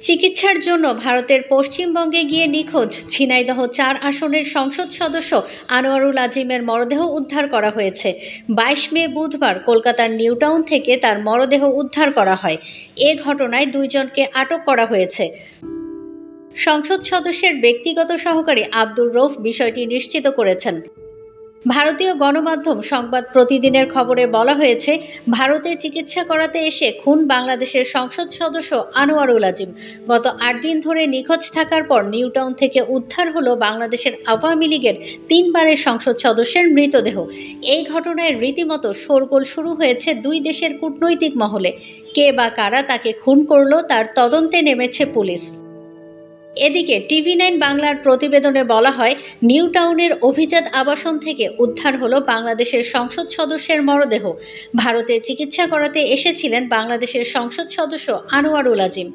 চিকিৎসার জন্য ভারতের পশ্চিমবঙ্গে গিয়ে নিখোঁজ ঝিনাইদহ ৪ আসনের সংসদ সদস্য আনোয়ারুল আজিমের মরদেহ উদ্ধার করা হয়েছে। ২২ মে বুধবার কলকাতার নিউটাউন থেকে তার মরদেহ উদ্ধার করা হয়। এ ঘটনায় ২ জনকে আটক করা হয়েছে। সংসদ সদস্যের ব্যক্তিগত সহকারী আব্দুর রউফ বিষয়টি নিশ্চিত করেছেন। ভারতীয় গণমাধ্যম সংবাদ প্রতিদিনের খবরে বলা হয়েছে, ভারতে চিকিৎসা করাতে এসে খুন বাংলাদেশের সংসদ সদস্য আনোয়ারুল আজিম। গত ৮ দিন ধরে নিখোঁজ থাকার পর নিউটাউন থেকে উদ্ধার হলো বাংলাদেশের আওয়ামী লীগের ৩ বারের সংসদ সদস্যের মৃতদেহ। এই ঘটনায় রীতিমতো শোরগোল শুরু হয়েছে দুই দেশের কূটনৈতিক মহলে। কে বা কারা তাকে খুন করল তার তদন্তে নেমেছে পুলিশ। এদিকে টিভি9 বাংলার প্রতিবেদনে বলা হয়, নিউটাউনের অভিজাত আবাসন থেকে উদ্ধার হলো বাংলাদেশের সংসদ সদস্যের মরদেহ। ভারতে চিকিৎসা করাতে এসেছিলেন বাংলাদেশের সংসদ সদস্য আনোয়ারুল আজিম।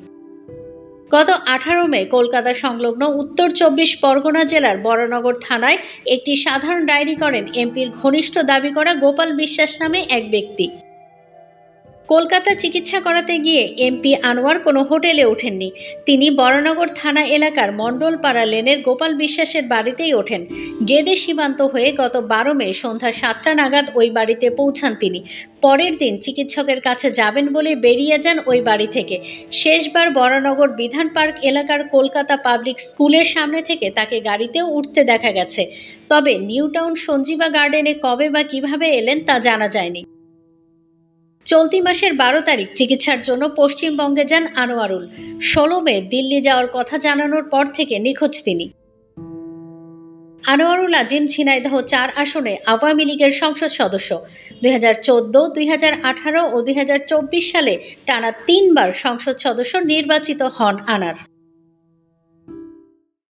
গত ১৮ মে কলকাতা সংলগ্ন উত্তর ২৪ পরগনা জেলার বরানগর থানায় একটি সাধারণ ডায়েরি করেন এমপির ঘনিষ্ঠ দাবি করা গোপাল বিশ্বাস নামে এক ব্যক্তি। কলকাতা চিকিৎসা করাতে গিয়ে এমপি আনোয়ার কোনো হোটেলে ওঠেননি। তিনি বরানগর থানা এলাকার মণ্ডলপাড়া লেনের গোপাল বিশ্বাসের বাড়িতেই ওঠেন। গেদে সীমান্ত হয়ে গত ১২ মে সন্ধ্যা ৭টা নাগাদ ওই বাড়িতে পৌঁছান তিনি। পরের দিন চিকিৎসকের কাছে যাবেন বলে বেরিয়ে যান ওই বাড়ি থেকে। শেষবার বরানগর বিধান পার্ক এলাকার কলকাতা পাবলিক স্কুলের সামনে থেকে তাকে গাড়িতেও উঠতে দেখা গেছে। তবে নিউটাউন সঞ্জীবা গার্ডেনে কবে বা কিভাবে এলেন তা জানা যায়নি। চলতি মাসের ১২ তারিখ চিকিৎসার জন্য পশ্চিমবঙ্গে যান আনোয়ারুল। ১৬ মে দিল্লি যাওয়ার কথা জানানোর পর থেকে নিখোঁজ তিনি। আনোয়ারুল আজিম ঝিনাইদহ ৪ আসনে আওয়ামী লীগের সংসদ সদস্য। ২০১৪, ২০১৮ ও ২০২৪ সালে টানা ৩ বার সংসদ সদস্য নির্বাচিত হন আনার।